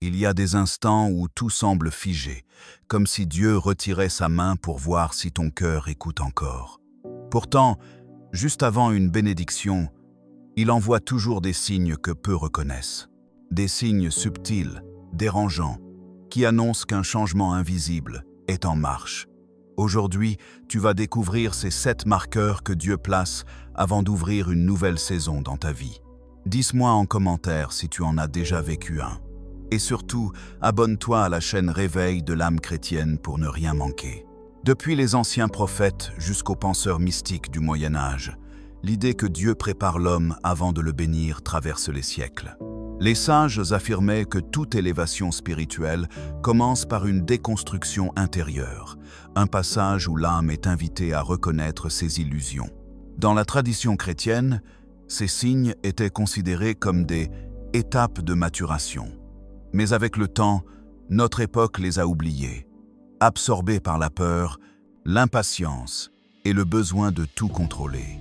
Il y a des instants où tout semble figé, comme si Dieu retirait sa main pour voir si ton cœur écoute encore. Pourtant, juste avant une bénédiction, il envoie toujours des signes que peu reconnaissent. Des signes subtils, dérangeants, qui annoncent qu'un changement invisible est en marche. Aujourd'hui, tu vas découvrir ces 7 marqueurs que Dieu place avant d'ouvrir une nouvelle saison dans ta vie. Dis-moi en commentaire si tu en as déjà vécu un. Et surtout, abonne-toi à la chaîne Réveil de l'âme chrétienne pour ne rien manquer. Depuis les anciens prophètes jusqu'aux penseurs mystiques du Moyen-Âge, l'idée que Dieu prépare l'homme avant de le bénir traverse les siècles. Les sages affirmaient que toute élévation spirituelle commence par une déconstruction intérieure, un passage où l'âme est invitée à reconnaître ses illusions. Dans la tradition chrétienne, ces signes étaient considérés comme des étapes de maturation. Mais avec le temps, notre époque les a oubliés, absorbés par la peur, l'impatience et le besoin de tout contrôler.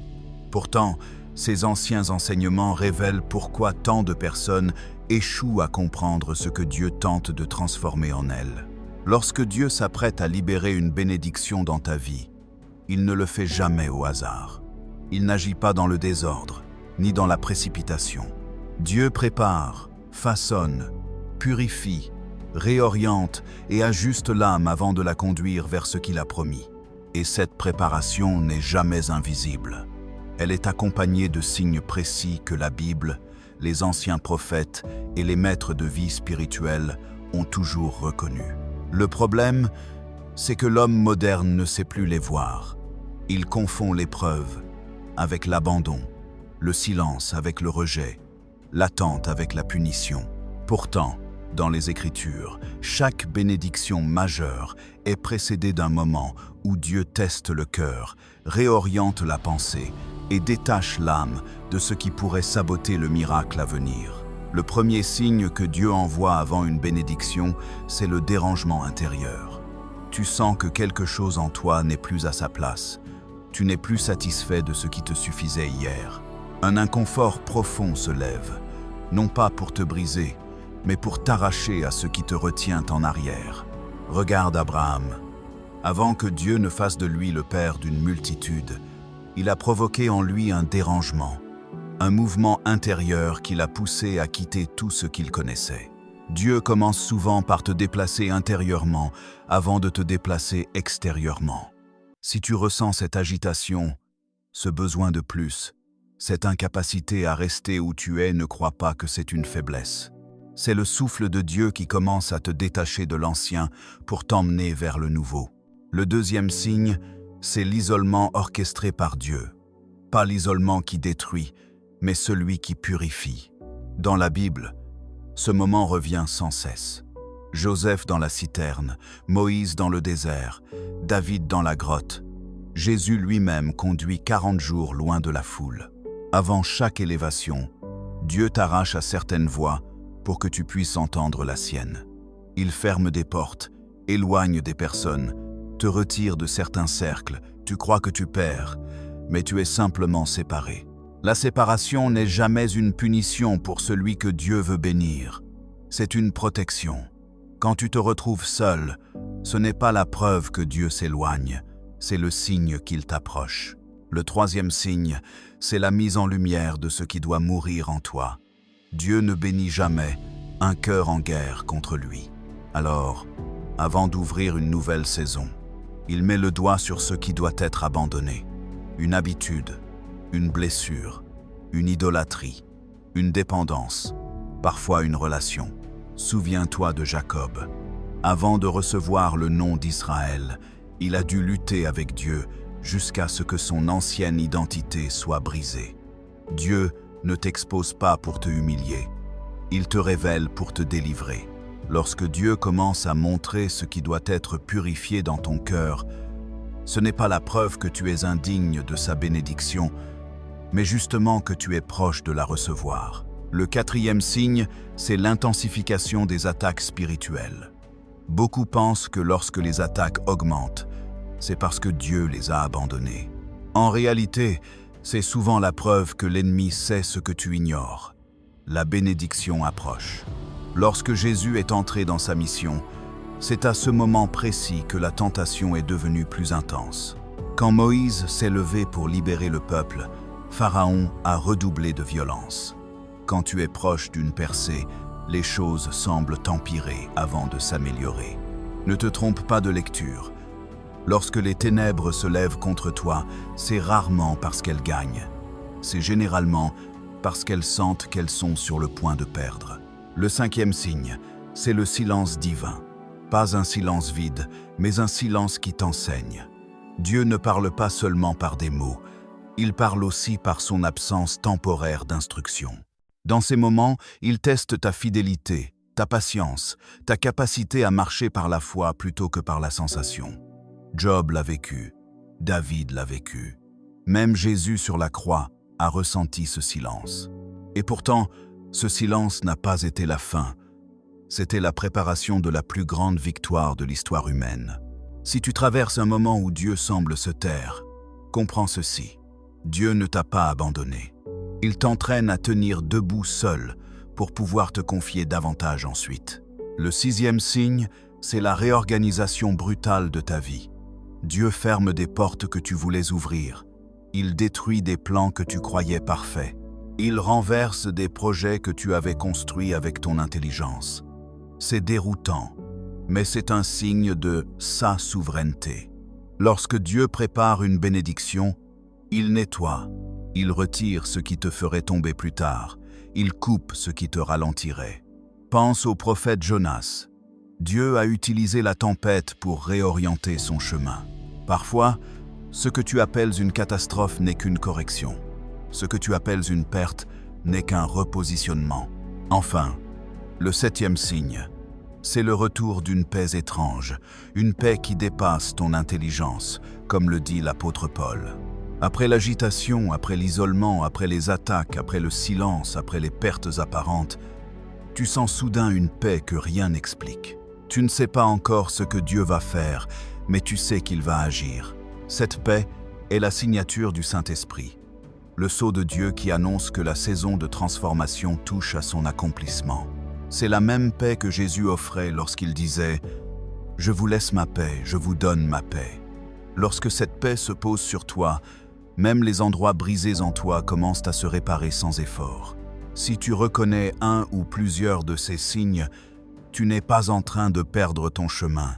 Pourtant, ces anciens enseignements révèlent pourquoi tant de personnes échouent à comprendre ce que Dieu tente de transformer en elles. Lorsque Dieu s'apprête à libérer une bénédiction dans ta vie, il ne le fait jamais au hasard. Il n'agit pas dans le désordre, ni dans la précipitation. Dieu prépare, façonne, purifie, réoriente et ajuste l'âme avant de la conduire vers ce qu'il a promis. Et cette préparation n'est jamais invisible. Elle est accompagnée de signes précis que la Bible, les anciens prophètes et les maîtres de vie spirituelle ont toujours reconnus. Le problème, c'est que l'homme moderne ne sait plus les voir. Il confond l'épreuve avec l'abandon, le silence avec le rejet, l'attente avec la punition. Pourtant, dans les Écritures, chaque bénédiction majeure est précédée d'un moment où Dieu teste le cœur, réoriente la pensée et détache l'âme de ce qui pourrait saboter le miracle à venir. Le premier signe que Dieu envoie avant une bénédiction, c'est le dérangement intérieur. Tu sens que quelque chose en toi n'est plus à sa place. Tu n'es plus satisfait de ce qui te suffisait hier. Un inconfort profond se lève, non pas pour te briser, mais pour t'arracher à ce qui te retient en arrière. Regarde Abraham. Avant que Dieu ne fasse de lui le père d'une multitude, il a provoqué en lui un dérangement, un mouvement intérieur qui l'a poussé à quitter tout ce qu'il connaissait. Dieu commence souvent par te déplacer intérieurement avant de te déplacer extérieurement. Si tu ressens cette agitation, ce besoin de plus, cette incapacité à rester où tu es, ne crois pas que c'est une faiblesse. C'est le souffle de Dieu qui commence à te détacher de l'ancien pour t'emmener vers le nouveau. Le deuxième signe, c'est l'isolement orchestré par Dieu. Pas l'isolement qui détruit, mais celui qui purifie. Dans la Bible, ce moment revient sans cesse. Joseph dans la citerne, Moïse dans le désert, David dans la grotte. Jésus lui-même conduit 40 jours loin de la foule. Avant chaque élévation, Dieu t'arrache à certaines voies pour que tu puisses entendre la sienne. Il ferme des portes, éloigne des personnes, te retire de certains cercles. Tu crois que tu perds, mais tu es simplement séparé. La séparation n'est jamais une punition pour celui que Dieu veut bénir. C'est une protection. Quand tu te retrouves seul, ce n'est pas la preuve que Dieu s'éloigne, c'est le signe qu'il t'approche. Le troisième signe, c'est la mise en lumière de ce qui doit mourir en toi. Dieu ne bénit jamais un cœur en guerre contre lui. Alors, avant d'ouvrir une nouvelle saison, il met le doigt sur ce qui doit être abandonné. Une habitude, une blessure, une idolâtrie, une dépendance, parfois une relation. Souviens-toi de Jacob. Avant de recevoir le nom d'Israël, il a dû lutter avec Dieu jusqu'à ce que son ancienne identité soit brisée. Dieu ne t'expose pas pour te humilier, il te révèle pour te délivrer. Lorsque Dieu commence à montrer ce qui doit être purifié dans ton cœur, ce n'est pas la preuve que tu es indigne de sa bénédiction, mais justement que tu es proche de la recevoir. Le quatrième signe, c'est l'intensification des attaques spirituelles. Beaucoup pensent que lorsque les attaques augmentent, c'est parce que Dieu les a abandonnés. En réalité, c'est souvent la preuve que l'ennemi sait ce que tu ignores. La bénédiction approche. Lorsque Jésus est entré dans sa mission, c'est à ce moment précis que la tentation est devenue plus intense. Quand Moïse s'est levé pour libérer le peuple, Pharaon a redoublé de violence. Quand tu es proche d'une percée, les choses semblent empirer avant de s'améliorer. Ne te trompe pas de lecture. Lorsque les ténèbres se lèvent contre toi, c'est rarement parce qu'elles gagnent. C'est généralement parce qu'elles sentent qu'elles sont sur le point de perdre. Le 5e signe, c'est le silence divin. Pas un silence vide, mais un silence qui t'enseigne. Dieu ne parle pas seulement par des mots, il parle aussi par son absence temporaire d'instruction. Dans ces moments, il teste ta fidélité, ta patience, ta capacité à marcher par la foi plutôt que par la sensation. Job l'a vécu, David l'a vécu. Même Jésus sur la croix a ressenti ce silence. Et pourtant, ce silence n'a pas été la fin. C'était la préparation de la plus grande victoire de l'histoire humaine. Si tu traverses un moment où Dieu semble se taire, comprends ceci. Dieu ne t'a pas abandonné. Il t'entraîne à tenir debout seul pour pouvoir te confier davantage ensuite. Le 6e signe, c'est la réorganisation brutale de ta vie. Dieu ferme des portes que tu voulais ouvrir. Il détruit des plans que tu croyais parfaits. Il renverse des projets que tu avais construits avec ton intelligence. C'est déroutant, mais c'est un signe de sa souveraineté. Lorsque Dieu prépare une bénédiction, il nettoie, il retire ce qui te ferait tomber plus tard, il coupe ce qui te ralentirait. Pense au prophète Jonas. Dieu a utilisé la tempête pour réorienter son chemin. Parfois, ce que tu appelles une catastrophe n'est qu'une correction. Ce que tu appelles une perte n'est qu'un repositionnement. Enfin, le 7e signe, c'est le retour d'une paix étrange, une paix qui dépasse ton intelligence, comme le dit l'apôtre Paul. Après l'agitation, après l'isolement, après les attaques, après le silence, après les pertes apparentes, tu sens soudain une paix que rien n'explique. Tu ne sais pas encore ce que Dieu va faire, mais tu sais qu'il va agir. Cette paix est la signature du Saint-Esprit, le sceau de Dieu qui annonce que la saison de transformation touche à son accomplissement. C'est la même paix que Jésus offrait lorsqu'il disait « Je vous laisse ma paix, je vous donne ma paix ». Lorsque cette paix se pose sur toi, même les endroits brisés en toi commencent à se réparer sans effort. Si tu reconnais un ou plusieurs de ces signes, tu n'es pas en train de perdre ton chemin.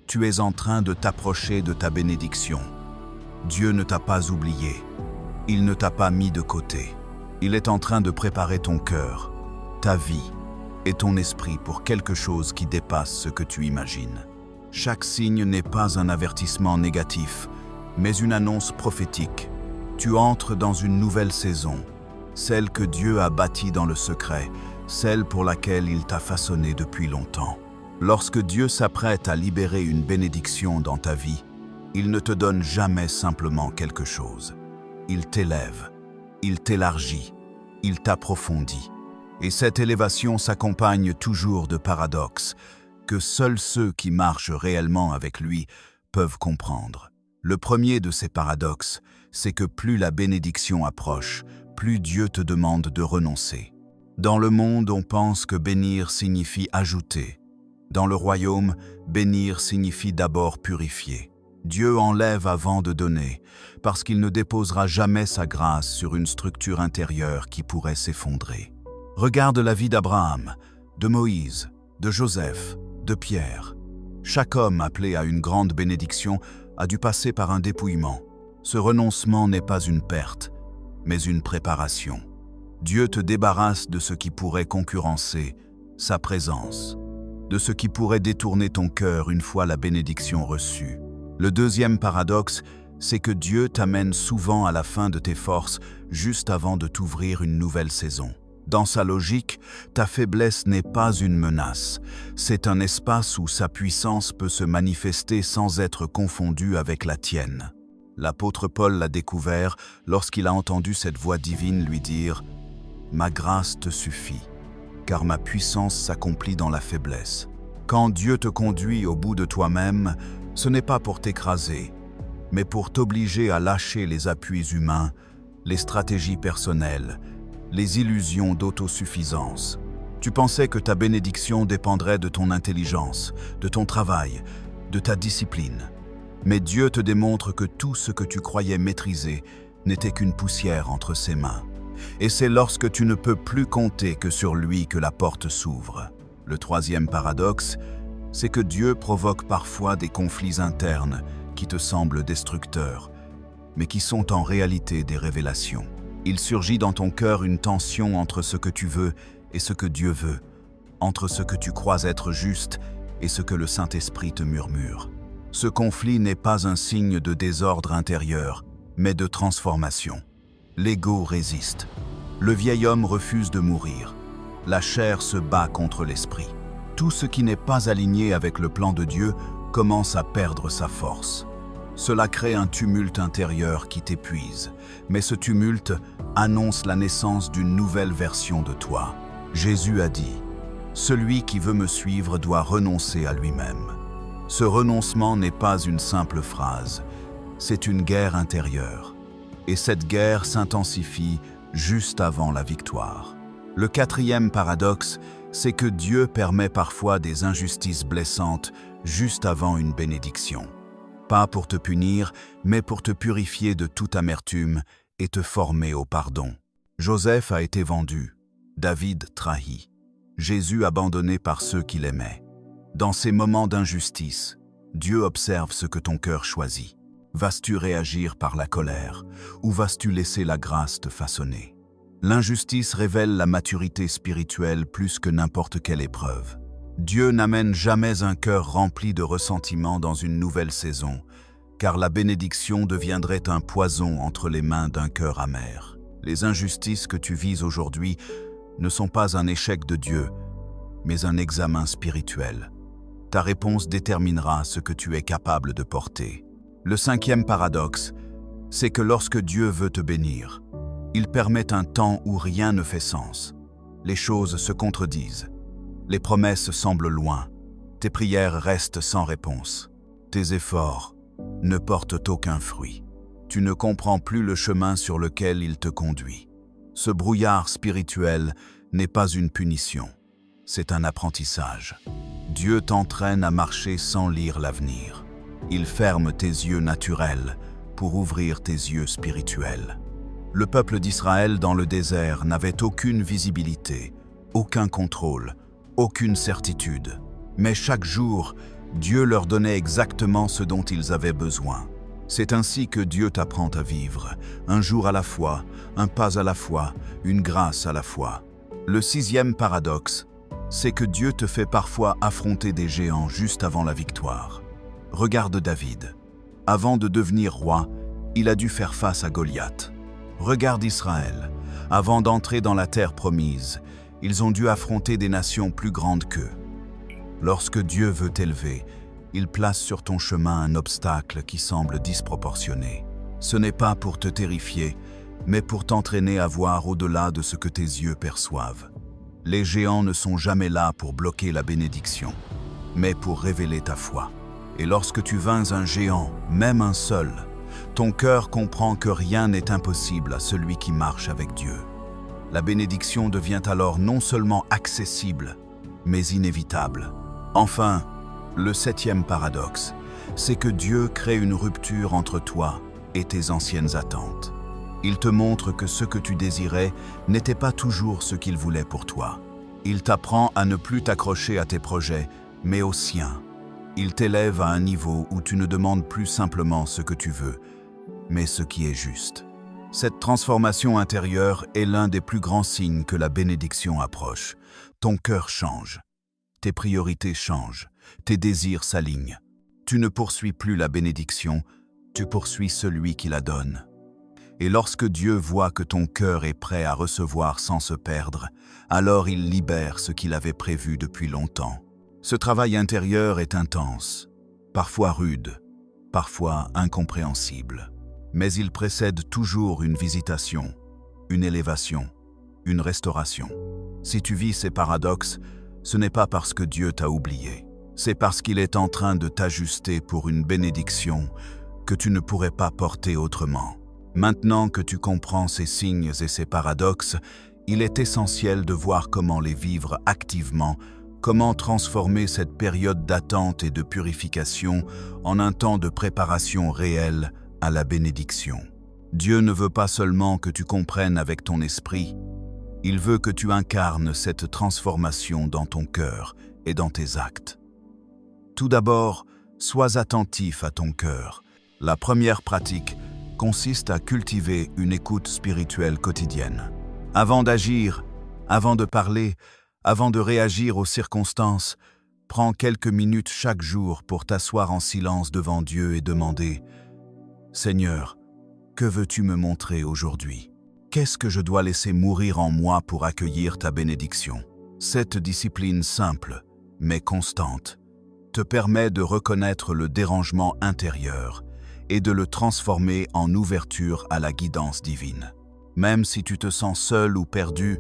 Tu es en train de t'approcher de ta bénédiction. Dieu ne t'a pas oublié. Il ne t'a pas mis de côté. Il est en train de préparer ton cœur, ta vie et ton esprit pour quelque chose qui dépasse ce que tu imagines. Chaque signe n'est pas un avertissement négatif, mais une annonce prophétique. Tu entres dans une nouvelle saison, celle que Dieu a bâtie dans le secret, celle pour laquelle il t'a façonné depuis longtemps. Lorsque Dieu s'apprête à libérer une bénédiction dans ta vie, il ne te donne jamais simplement quelque chose. Il t'élève, il t'élargit, il t'approfondit. Et cette élévation s'accompagne toujours de paradoxes que seuls ceux qui marchent réellement avec lui peuvent comprendre. Le premier de ces paradoxes, c'est que plus la bénédiction approche, plus Dieu te demande de renoncer. Dans le monde, on pense que bénir signifie ajouter. Dans le royaume, bénir signifie d'abord purifier. Dieu enlève avant de donner, parce qu'il ne déposera jamais sa grâce sur une structure intérieure qui pourrait s'effondrer. Regarde la vie d'Abraham, de Moïse, de Joseph, de Pierre. Chaque homme appelé à une grande bénédiction a dû passer par un dépouillement. Ce renoncement n'est pas une perte, mais une préparation. Dieu te débarrasse de ce qui pourrait concurrencer sa présence, de ce qui pourrait détourner ton cœur une fois la bénédiction reçue. Le deuxième paradoxe, c'est que Dieu t'amène souvent à la fin de tes forces, juste avant de t'ouvrir une nouvelle saison. Dans sa logique, ta faiblesse n'est pas une menace. C'est un espace où sa puissance peut se manifester sans être confondue avec la tienne. L'apôtre Paul l'a découvert lorsqu'il a entendu cette voix divine lui dire « Ma grâce te suffit, car ma puissance s'accomplit dans la faiblesse. » Quand Dieu te conduit au bout de toi-même, ce n'est pas pour t'écraser, mais pour t'obliger à lâcher les appuis humains, les stratégies personnelles, les illusions d'autosuffisance. Tu pensais que ta bénédiction dépendrait de ton intelligence, de ton travail, de ta discipline. Mais Dieu te démontre que tout ce que tu croyais maîtriser n'était qu'une poussière entre ses mains. Et c'est lorsque tu ne peux plus compter que sur lui que la porte s'ouvre. Le troisième paradoxe, c'est que Dieu provoque parfois des conflits internes qui te semblent destructeurs, mais qui sont en réalité des révélations. Il surgit dans ton cœur une tension entre ce que tu veux et ce que Dieu veut, entre ce que tu crois être juste et ce que le Saint-Esprit te murmure. Ce conflit n'est pas un signe de désordre intérieur, mais de transformation. L'ego résiste. Le vieil homme refuse de mourir. La chair se bat contre l'esprit. Tout ce qui n'est pas aligné avec le plan de Dieu commence à perdre sa force. Cela crée un tumulte intérieur qui t'épuise, mais ce tumulte annonce la naissance d'une nouvelle version de toi. Jésus a dit « Celui qui veut me suivre doit renoncer à lui-même ». Ce renoncement n'est pas une simple phrase, c'est une guerre intérieure. Et cette guerre s'intensifie juste avant la victoire. Le quatrième paradoxe, c'est que Dieu permet parfois des injustices blessantes juste avant une bénédiction. Pas pour te punir, mais pour te purifier de toute amertume et te former au pardon. Joseph a été vendu, David trahi, Jésus abandonné par ceux qui l'aimaient. Dans ces moments d'injustice, Dieu observe ce que ton cœur choisit. Vas-tu réagir par la colère ou vas-tu laisser la grâce te façonner? L'injustice révèle la maturité spirituelle plus que n'importe quelle épreuve. Dieu n'amène jamais un cœur rempli de ressentiment dans une nouvelle saison, car la bénédiction deviendrait un poison entre les mains d'un cœur amer. Les injustices que tu vis aujourd'hui ne sont pas un échec de Dieu, mais un examen spirituel. Ta réponse déterminera ce que tu es capable de porter. Le cinquième paradoxe, c'est que lorsque Dieu veut te bénir, il permet un temps où rien ne fait sens. Les choses se contredisent. Les promesses semblent loin. Tes prières restent sans réponse. Tes efforts ne portent aucun fruit. Tu ne comprends plus le chemin sur lequel il te conduit. Ce brouillard spirituel n'est pas une punition, c'est un apprentissage. Dieu t'entraîne à marcher sans lire l'avenir. Il ferme tes yeux naturels pour ouvrir tes yeux spirituels. Le peuple d'Israël dans le désert n'avait aucune visibilité, aucun contrôle, aucune certitude. Mais chaque jour, Dieu leur donnait exactement ce dont ils avaient besoin. C'est ainsi que Dieu t'apprend à vivre, un jour à la fois, un pas à la fois, une grâce à la fois. Le sixième paradoxe, c'est que Dieu te fait parfois affronter des géants juste avant la victoire. Regarde David. Avant de devenir roi, il a dû faire face à Goliath. Regarde Israël. Avant d'entrer dans la terre promise, ils ont dû affronter des nations plus grandes qu'eux. Lorsque Dieu veut t'élever, il place sur ton chemin un obstacle qui semble disproportionné. Ce n'est pas pour te terrifier, mais pour t'entraîner à voir au-delà de ce que tes yeux perçoivent. Les géants ne sont jamais là pour bloquer la bénédiction, mais pour révéler ta foi. Et lorsque tu vains un géant, même un seul, ton cœur comprend que rien n'est impossible à celui qui marche avec Dieu. La bénédiction devient alors non seulement accessible, mais inévitable. Enfin, le septième paradoxe, c'est que Dieu crée une rupture entre toi et tes anciennes attentes. Il te montre que ce que tu désirais n'était pas toujours ce qu'il voulait pour toi. Il t'apprend à ne plus t'accrocher à tes projets, mais aux siens. Il t'élève à un niveau où tu ne demandes plus simplement ce que tu veux, mais ce qui est juste. Cette transformation intérieure est l'un des plus grands signes que la bénédiction approche. Ton cœur change, tes priorités changent, tes désirs s'alignent. Tu ne poursuis plus la bénédiction, tu poursuis celui qui la donne. Et lorsque Dieu voit que ton cœur est prêt à recevoir sans se perdre, alors il libère ce qu'il avait prévu depuis longtemps. Ce travail intérieur est intense, parfois rude, parfois incompréhensible. Mais il précède toujours une visitation, une élévation, une restauration. Si tu vis ces paradoxes, ce n'est pas parce que Dieu t'a oublié. C'est parce qu'il est en train de t'ajuster pour une bénédiction que tu ne pourrais pas porter autrement. Maintenant que tu comprends ces signes et ces paradoxes, Il est essentiel de voir comment les vivre activement, comment transformer cette période d'attente et de purification en un temps de préparation réelle à la bénédiction. Dieu ne veut pas seulement que tu comprennes avec ton esprit, il veut que tu incarnes cette transformation dans ton cœur et dans tes actes. Tout d'abord, sois attentif à ton cœur. La première pratique consiste à cultiver une écoute spirituelle quotidienne. Avant d'agir, avant de parler, avant de réagir aux circonstances, prends quelques minutes chaque jour pour t'asseoir en silence devant Dieu et demander « Seigneur, que veux-tu me montrer aujourd'hui ? Qu'est-ce que je dois laisser mourir en moi pour accueillir ta bénédiction ?» Cette discipline simple, mais constante, te permet de reconnaître le dérangement intérieur et de le transformer en ouverture à la guidance divine. Même si tu te sens seul ou perdu,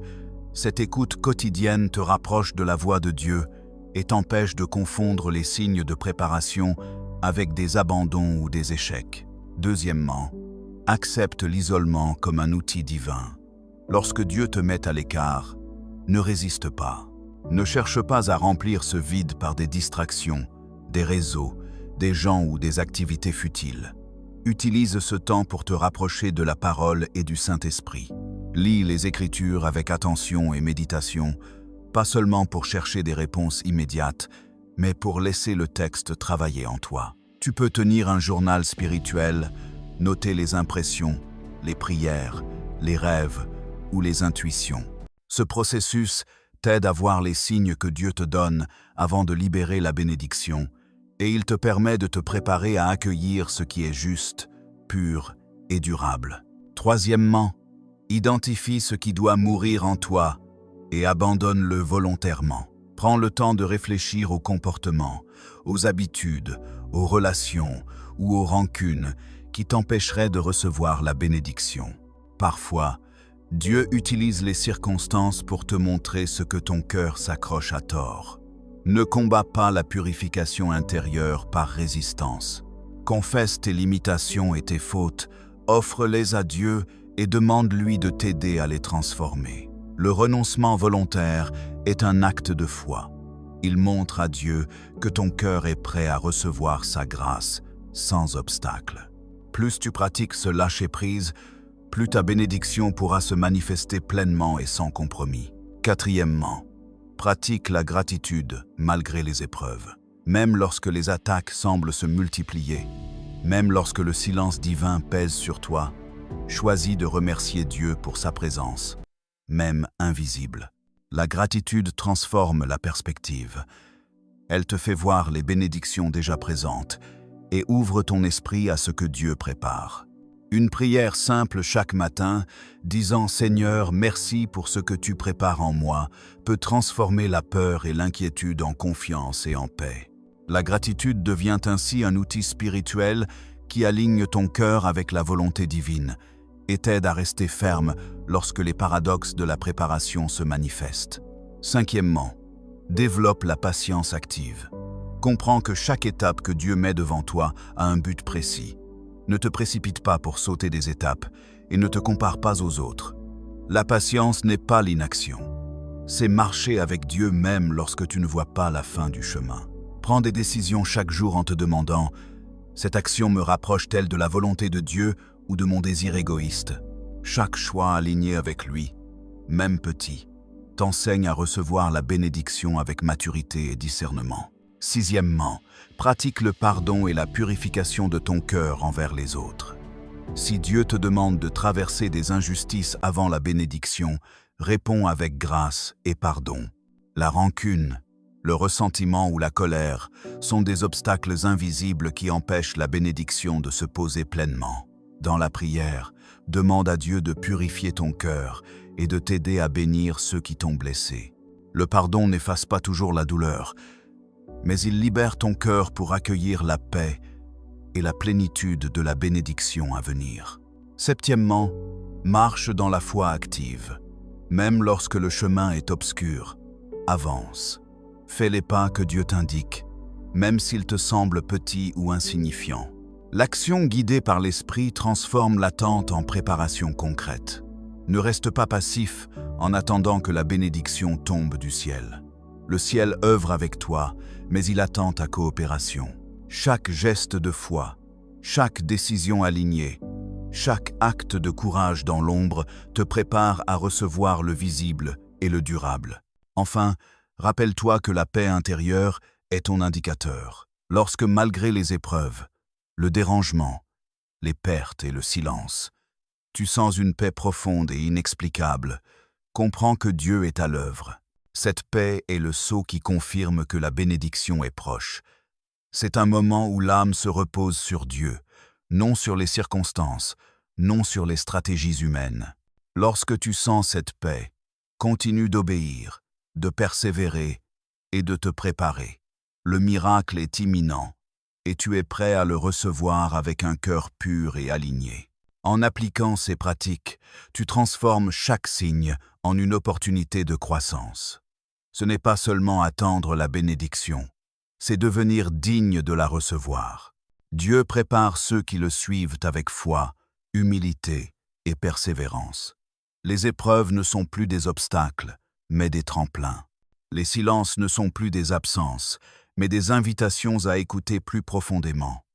cette écoute quotidienne te rapproche de la voix de Dieu et t'empêche de confondre les signes de préparation avec des abandons ou des échecs. Deuxièmement, accepte l'isolement comme un outil divin. Lorsque Dieu te met à l'écart, ne résiste pas. Ne cherche pas à remplir ce vide par des distractions, des réseaux, des gens ou des activités futiles. Utilise ce temps pour te rapprocher de la parole et du Saint-Esprit. Lis les Écritures avec attention et méditation, pas seulement pour chercher des réponses immédiates, mais pour laisser le texte travailler en toi. Tu peux tenir un journal spirituel, noter les impressions, les prières, les rêves ou les intuitions. Ce processus t'aide à voir les signes que Dieu te donne avant de libérer la bénédiction, et il te permet de te préparer à accueillir ce qui est juste, pur et durable. Troisièmement, identifie ce qui doit mourir en toi et abandonne-le volontairement. Prends le temps de réfléchir aux comportements, aux habitudes, aux relations ou aux rancunes qui t'empêcheraient de recevoir la bénédiction. Parfois, Dieu utilise les circonstances pour te montrer ce que ton cœur s'accroche à tort. Ne combats pas la purification intérieure par résistance. Confesse tes limitations et tes fautes, offre-les à Dieu et demande-lui de t'aider à les transformer. Le renoncement volontaire est un acte de foi. Il montre à Dieu que ton cœur est prêt à recevoir sa grâce sans obstacle. Plus tu pratiques ce lâcher-prise, plus ta bénédiction pourra se manifester pleinement et sans compromis. Quatrièmement, pratique la gratitude malgré les épreuves. Même lorsque les attaques semblent se multiplier, même lorsque le silence divin pèse sur toi, choisis de remercier Dieu pour sa présence, même invisible. La gratitude transforme la perspective. Elle te fait voir les bénédictions déjà présentes et ouvre ton esprit à ce que Dieu prépare. Une prière simple chaque matin, disant « Seigneur, merci pour ce que tu prépares en moi », peut transformer la peur et l'inquiétude en confiance et en paix. La gratitude devient ainsi un outil spirituel qui aligne ton cœur avec la volonté divine et t'aide à rester ferme lorsque les paradoxes de la préparation se manifestent. Cinquièmement, développe la patience active. Comprends que chaque étape que Dieu met devant toi a un but précis. Ne te précipite pas pour sauter des étapes et ne te compare pas aux autres. La patience n'est pas l'inaction. C'est marcher avec Dieu même lorsque tu ne vois pas la fin du chemin. Prends des décisions chaque jour en te demandant « Cette action me rapproche-t-elle de la volonté de Dieu ou de mon désir égoïste ?» Chaque choix aligné avec lui, même petit, t'enseigne à recevoir la bénédiction avec maturité et discernement. Sixièmement, pratique le pardon et la purification de ton cœur envers les autres. Si Dieu te demande de traverser des injustices avant la bénédiction, réponds avec grâce et pardon. La rancune, le ressentiment ou la colère sont des obstacles invisibles qui empêchent la bénédiction de se poser pleinement. Dans la prière, demande à Dieu de purifier ton cœur et de t'aider à bénir ceux qui t'ont blessé. Le pardon n'efface pas toujours la douleur, mais il libère ton cœur pour accueillir la paix et la plénitude de la bénédiction à venir. Septièmement, marche dans la foi active. Même lorsque le chemin est obscur, avance. Fais les pas que Dieu t'indique, même s'ils te semblent petits ou insignifiants. L'action guidée par l'Esprit transforme l'attente en préparation concrète. Ne reste pas passif en attendant que la bénédiction tombe du ciel. Le ciel œuvre avec toi, mais il attend ta coopération. Chaque geste de foi, chaque décision alignée, chaque acte de courage dans l'ombre te prépare à recevoir le visible et le durable. Enfin, rappelle-toi que la paix intérieure est ton indicateur. Lorsque malgré les épreuves, le dérangement, les pertes et le silence, tu sens une paix profonde et inexplicable, comprends que Dieu est à l'œuvre. Cette paix est le sceau qui confirme que la bénédiction est proche. C'est un moment où l'âme se repose sur Dieu, non sur les circonstances, non sur les stratégies humaines. Lorsque tu sens cette paix, continue d'obéir, de persévérer et de te préparer. Le miracle est imminent et tu es prêt à le recevoir avec un cœur pur et aligné. En appliquant ces pratiques, tu transformes chaque signe en une opportunité de croissance. Ce n'est pas seulement attendre la bénédiction, c'est devenir digne de la recevoir. Dieu prépare ceux qui le suivent avec foi, humilité et persévérance. Les épreuves ne sont plus des obstacles, mais des tremplins. Les silences ne sont plus des absences, mais des invitations à écouter plus profondément.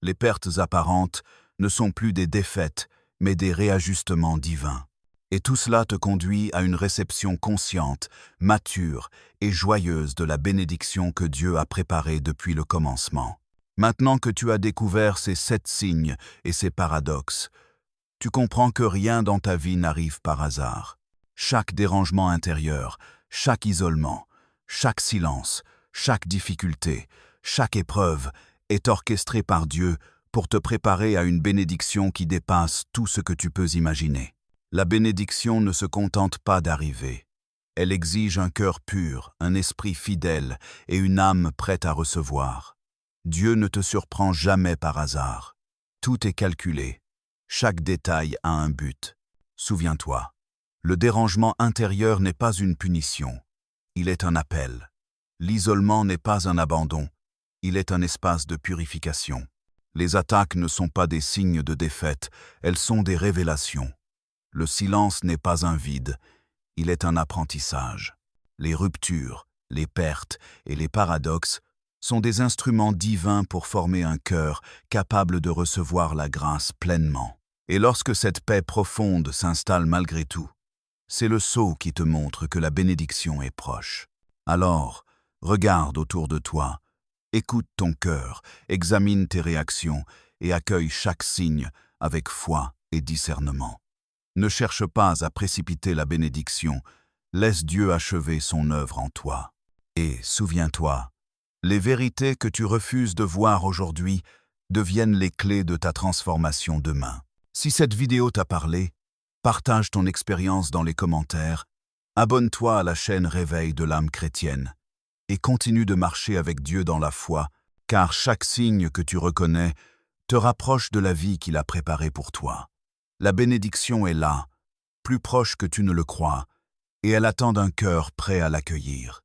Les pertes apparentes ne sont plus des défaites, mais des réajustements divins. Et tout cela te conduit à une réception consciente, mature et joyeuse de la bénédiction que Dieu a préparée depuis le commencement. Maintenant que tu as découvert ces 7 signes et ces paradoxes, tu comprends que rien dans ta vie n'arrive par hasard. Chaque dérangement intérieur, chaque isolement, chaque silence, chaque difficulté, chaque épreuve est orchestré par Dieu pour te préparer à une bénédiction qui dépasse tout ce que tu peux imaginer. La bénédiction ne se contente pas d'arriver. Elle exige un cœur pur, un esprit fidèle et une âme prête à recevoir. Dieu ne te surprend jamais par hasard. Tout est calculé. Chaque détail a un but. Souviens-toi, le dérangement intérieur n'est pas une punition. Il est un appel. L'isolement n'est pas un abandon. Il est un espace de purification. Les attaques ne sont pas des signes de défaite, elles sont des révélations. Le silence n'est pas un vide, il est un apprentissage. Les ruptures, les pertes et les paradoxes sont des instruments divins pour former un cœur capable de recevoir la grâce pleinement. Et lorsque cette paix profonde s'installe malgré tout, c'est le sceau qui te montre que la bénédiction est proche. Alors, regarde autour de toi, écoute ton cœur, examine tes réactions et accueille chaque signe avec foi et discernement. Ne cherche pas à précipiter la bénédiction, laisse Dieu achever son œuvre en toi. Et souviens-toi, les vérités que tu refuses de voir aujourd'hui deviennent les clés de ta transformation demain. Si cette vidéo t'a parlé, partage ton expérience dans les commentaires, abonne-toi à la chaîne Réveil de l'âme chrétienne et continue de marcher avec Dieu dans la foi, car chaque signe que tu reconnais te rapproche de la vie qu'il a préparée pour toi. La bénédiction est là, plus proche que tu ne le crois, et elle attend un cœur prêt à l'accueillir.